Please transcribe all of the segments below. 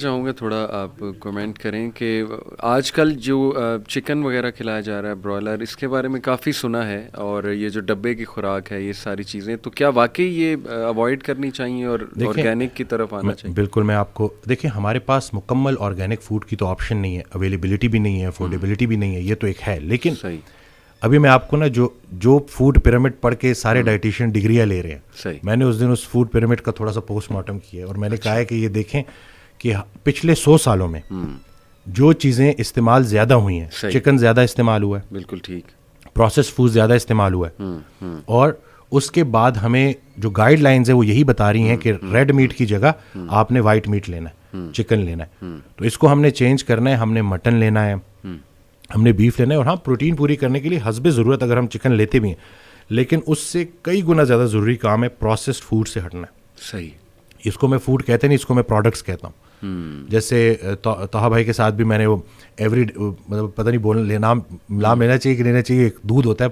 चाहूँगा थोड़ा आप कमेंट करें कि आजकल जो चिकन वगैरह खिलाया जा रहा है ब्रॉयलर, इसके बारे में काफ़ी सुना है, और ये जो डब्बे की खुराक है, ये सारी चीज़ें, तो क्या वाकई ये अवॉइड करनी चाहिए और ऑर्गेनिक की तरफ आना चाहिए? बिल्कुल, मैं आपको देखिए, हमारे पास मुकम्मल ऑर्गेनिक फूड की तो ऑप्शन नहीं है, अवेलेबिलिटी भी नहीं है, अफोर्डेबिलिटी भी नहीं है, ये तो एक है। लेकिन सही। अभी मैं आपको ना जो फूड पिरामिड पढ़ के सारे डाइटिशियन डिग्रियाँ ले रहे हैं, सही। मैंने उस दिन उस फूड पिरामिड का थोड़ा सा पोस्टमार्टम किया और मैंने कहा है कि ये देखें कि पिछले 100 सालों में जो चीज़ें इस्तेमाल ज़्यादा हुई हैं, चिकन ज़्यादा इस्तेमाल हुआ है, बिल्कुल ठीक, प्रोसेस फूड ज़्यादा इस्तेमाल हुआ है, और उसके बाद हमें जो गाइडलाइंस है वो यही बता रही हैं कि रेड मीट की जगह आपने वाइट मीट लेना है, चिकन लेना है। तो इसको हमने चेंज करना है, हमने मटन लेना है, हमने बीफ लेना है, और हाँ, प्रोटीन पूरी करने के लिए हस्बे ज़रूरत अगर हम चिकन लेते भी हैं, लेकिन उससे कई गुना ज़्यादा ज़रूरी काम है प्रोसेस्ड फूड से हटना है। सही। इसको मैं फूड कहते नहीं, इसको मैं प्रोडक्ट्स कहता हूँ। जैसे तोहा भाई के साथ भी मैंने वो मतलब पता नहीं नाम लेना चाहिए कि लेना चाहिए, एक दूध होता है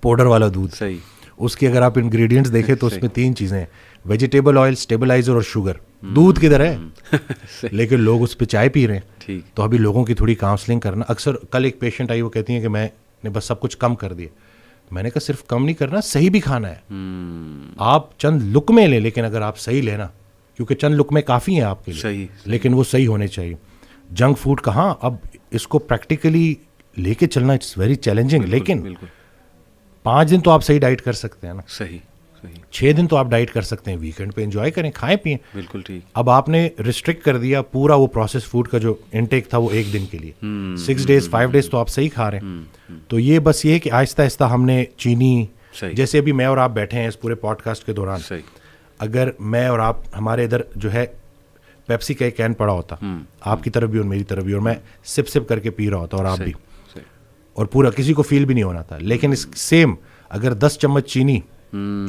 पाउडर वाला दूध, सही, उसकी अगर आप इंग्रेडिएंट्स देखें तो उसमें 3 चीज़ें हैं, वेजिटेबल ऑयल, स्टेबलाइजर और शुगर। दूध किधर है लेकिन लोग उस पर चाय पी रहे हैं। ठीक। तो अभी लोगों की थोड़ी काउंसलिंग करना। अक्सर कल एक पेशेंट आई, वो कहती है कि मैंने बस सब कुछ कम कर दिया। मैंने कहा सिर्फ कम नहीं करना, सही भी खाना है। आप चंद लुकमे लें, लेकिन अगर आप सही लेना, क्योंकि चंद लुकमे काफ़ी हैं आपके लिए, सही। लेकिन वो सही होने चाहिए। जंक फूड कहाँ, अब इसको प्रैक्टिकली लेके चलना इट्स वेरी चैलेंजिंग, लेकिन 5 दिन तो आप सही डाइट कर सकते हैं ना। सही, सही। 6 दिन तो आप डाइट कर सकते हैं, वीकेंड पे एंजॉय करें, खाएं पिएं। बिल्कुल ठीक। अब आपने रिस्ट्रिक्ट कर दिया पूरा, वो प्रोसेस फूड का जो इनटेक था वो 1 दिन के लिए, 6 डेज 5 डेज तो आप सही खा रहे हैं। तो ये बस ये है कि आहिस्ता आहिस्ता हमने चीनी, जैसे अभी मैं और आप बैठे हैं इस पूरे पॉडकास्ट के दौरान, अगर मैं और आप, हमारे इधर जो है पेप्सी का एक कैन पड़ा होता, आपकी तरफ भी और मेरी तरफ भी, और मैं सिप सिप करके पी रहा होता और आप भी, और पूरा किसी को फील भी नहीं होना था। लेकिन इस सेम अगर 10 चम्मच चीनी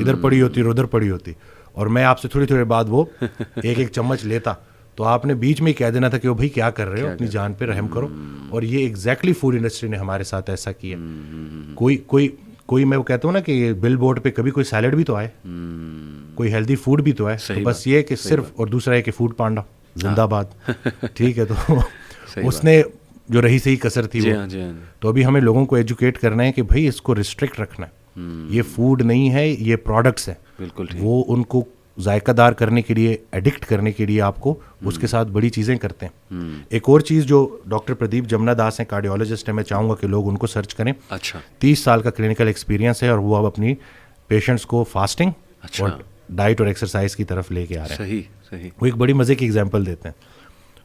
इधर पड़ी होती और उधर पड़ी होती, और मैं आपसे थोड़ी थोड़ी बाद वो एक चम्मच लेता, तो आपने बीच में ही कह देना था कि वो भाई क्या कर रहे हो, अपनी जान पे रहम करो। और ये एग्जैक्टली फूड इंडस्ट्री ने हमारे साथ ऐसा किया। कोई मैं वो कहता हूँ ना कि बिल बोर्ड पे कभी कोई सैलड भी तो आए, कोई हेल्दी फूड भी तो है। तो बस ये कि सिर्फ, और दूसरा है कि फूड पांडा जिंदाबाद। ठीक है, तो उसने जो रही सही कसर थी वो। तो अभी हमें लोगों को एजुकेट करना है कि भाई इसको रिस्ट्रिक्ट रखना है, ये फूड नहीं है, ये प्रोडक्ट्स हैं। बिल्कुल ठीक। वो उनको जायकादार करने के लिए, एडिक्ट करने के लिए आपको उसके साथ बड़ी चीज़ें करते हैं। एक और चीज़ जो डॉक्टर प्रदीप जमुना दास हैं, कार्डियोलॉजिस्ट हैं, मैं चाहूँगा कि लोग उनको सर्च करें। अच्छा। 30 साल का क्लिनिकल एक्सपीरियंस है, और वो अब अपनी पेशेंट्स को फास्टिंग और डाइट और एक्सरसाइज की तरफ लेके आ रहे हैं। सही, सही। वो एक बड़ी मज़े की एग्जांपल देते हैं।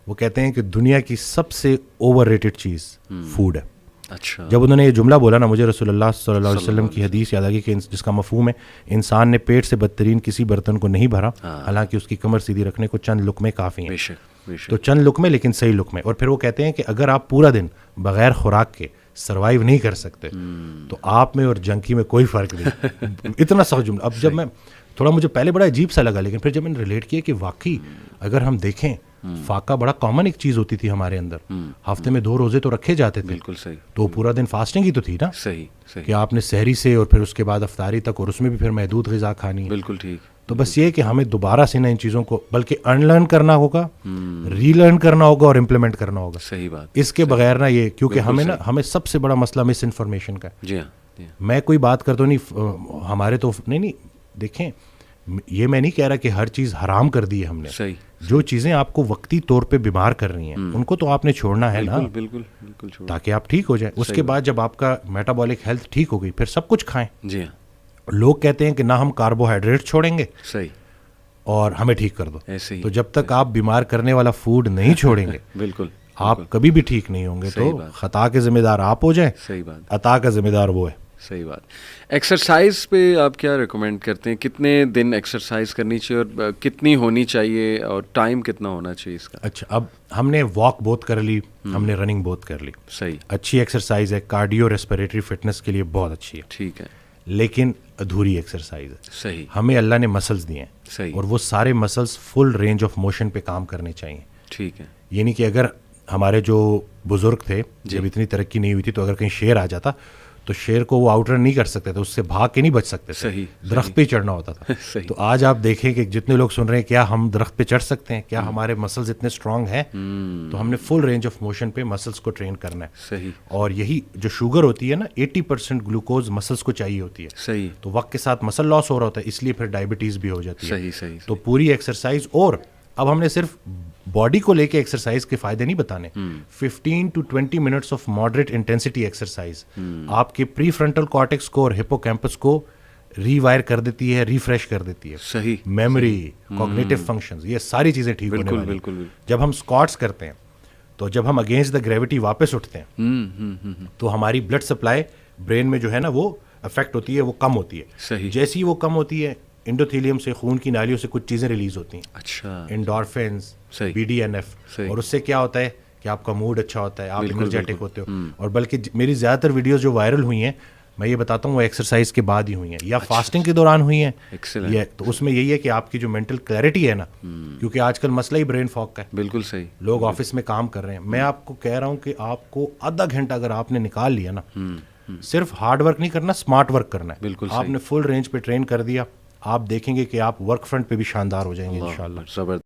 वो कहते हैं कि दुनिया की सबसे ओवररेटेड चीज़ फूड है। अच्छा। जब उन्होंने ये जुमला बोला ना, मुझे रसूलुल्लाह सल्लल्लाहु अलैहि वसल्लम की हदीस याद आ गई कि जिसका मफहूम है, इंसान ने पेट से बदतरीन किसी बर्तन को नहीं भरा, हालांकि उसकी कमर सीधी रखने को चंद लुकमे काफ़ी हैं। बेशक, बेशक। तो चंद लुकमे, लेकिन सही लुकमे। और फिर वो कहते हैं कि अगर आप पूरा दिन बगैर खुराक के सर्वाइव नहीं कर सकते, तो आप में और जंकी में कोई फ़र्क नहीं। इतना सा जुमला। अब जब मैं थोड़ा, मुझे पहले बड़ा अजीब सा लगा, लेकिन फिर जब मैंने रिलेट किया कि वाकई अगर हम देखें, फाका बड़ा कॉमन एक चीज़ होती थी हमारे अंदर। हफ्ते में 2 रोजे तो रखे जाते थे। बिल्कुल सही। तो पूरा दिन फास्टिंग ही तो थी ना। सही, सही। कि आपने सहरी से और फिर उसके बाद अफ्तारी तक, और उसमें भी फिर महदूद ग़िज़ा खानी। बिल्कुल ठीक। तो बस ये है कि हमें दोबारा से ना इन चीज़ों को बल्कि अनलर्न करना होगा, रीलर्न करना होगा और इम्प्लीमेंट करना होगा। सही बात। इसके बगैर ना ये, क्योंकि हमें सबसे बड़ा मसला मिस इन्फॉर्मेशन का है। जी हाँ। मैं कोई बात करता नहीं, हमारे तो नहीं, देखें, ये मैं नहीं कह रहा कि हर चीज़ हराम कर दी है हमने। सही। जो चीज़ें आपको वक्ती तौर पे बीमार कर रही हैं, उनको तो आपने छोड़ना है ना। बिल्कुल, बिल्कुल, ताकि आप ठीक हो जाए। उसके बाद जब आपका मेटाबॉलिक हेल्थ ठीक हो गई, फिर सब कुछ खाएं। जी हाँ। लोग कहते हैं कि ना हम कार्बोहाइड्रेट छोड़ेंगे, सही, और हमें ठीक कर दो। ऐसे ही। तो जब तक आप बीमार करने वाला फूड नहीं छोड़ेंगे बिल्कुल, आप कभी भी ठीक नहीं होंगे। तो खता के जिम्मेदार आप हो जाए, सही बात, अता का जिम्मेदार वो है। सही बात। एक्सरसाइज पे आप क्या रिकमेंड करते हैं? कितने दिन एक्सरसाइज करनी चाहिए और कितनी होनी चाहिए, और टाइम कितना होना चाहिए इसका? अच्छा, अब हमने वॉक बहुत कर ली, हमने रनिंग बहुत कर ली। सही। अच्छी एक्सरसाइज है, कार्डियो रेस्पिरेटरी फिटनेस के लिए बहुत अच्छी है। ठीक है। लेकिन अधूरी एक्सरसाइज है। सही। हमें अल्लाह ने मसल्स दिए हैं। सही। और वो सारे muscles full range of motion पे काम करने चाहिए। ठीक है। यानी कि अगर हमारे जो बुजुर्ग थे, जब इतनी तरक्की नहीं हुई थी, तो अगर कहीं शेर आ जाता तो शेर को वो आउटरन नहीं कर सकते थे, उससे भाग के नहीं बच सकते थे, सही, दरख्त पे ही चढ़ना होता था। सही। तो आज आप देखें कि जितने लोग सुन रहे हैं, क्या हम दरख्त पे चढ़ सकते हैं, क्या हमारे मसल्स इतने स्ट्रांग हैं? तो हमने फुल रेंज ऑफ मोशन पे मसल्स को ट्रेन करना है। सही। और यही जो शुगर होती है ना, 80% ग्लूकोज मसल्स को चाहिए होती है। सही। तो वक्त के साथ मसल लॉस हो रहा होता है, इसलिए फिर डायबिटीज भी हो जाती है। सही सही। तो पूरी एक्सरसाइज, और अब हमने सिर्फ बॉडी को लेके एक्सरसाइज के फायदे नहीं बताने, 15 to 20 minutes of moderate intensity exercise आपके प्री फ्रंटल कॉर्टेक्स को और हिपोकैम्पस को रीवायर कर देती है, रिफ्रेश कर देती है। सही। मेमोरी, कॉग्निटिव फंक्शंस, ये सारी चीजें ठीक होने वाली। बिल्कुल। जब हम स्क्वाट्स करते हैं, तो जब हम अगेंस्ट द ग्रेविटी वापस उठते हैं, तो हमारी ब्लड सप्लाई ब्रेन में जो है ना वो अफेक्ट होती है, वो कम होती है। सही। जैसे ही वो कम होती है, एंडोथेलियम से, खून की नालियों से कुछ चीज़ें रिलीज होती हैं, अच्छा। एंडोर्फिन्स, सही। BDNF, सही। और उससे क्या होता है कि आपका मूड अच्छा होता है, आप बिल्कुल, एनर्जेटिक होते हो। और बल्कि मेरी ज़्यादातर वीडियोस जो वायरल हुई हैं, मैं ये बताता हूँ, वो एक्सरसाइज के बाद ही हुई हैं या फास्टिंग के दौरान हुई हैं। Excellent। ये तो उसमें यही है कि आपकी जो मेंटल क्लैरिटी है ना, क्योंकि आजकल मसला ही ब्रेन फॉग का है, बिल्कुल सही। लोग ऑफिस में काम कर रहे हैं। मैं आपको कह रहा हूँ कि आपको आधा घंटा अगर आपने निकाल लिया ना, सिर्फ हार्ड वर्क नहीं करना, स्मार्ट वर्क करना है। बिल्कुल आपने फुल रेंज पे ट्रेन कर दिया, आप देखेंगे कि आप वर्क फ्रंट पे भी शानदार हो जाएंगे इंशाल्लाह। जबरदस्त।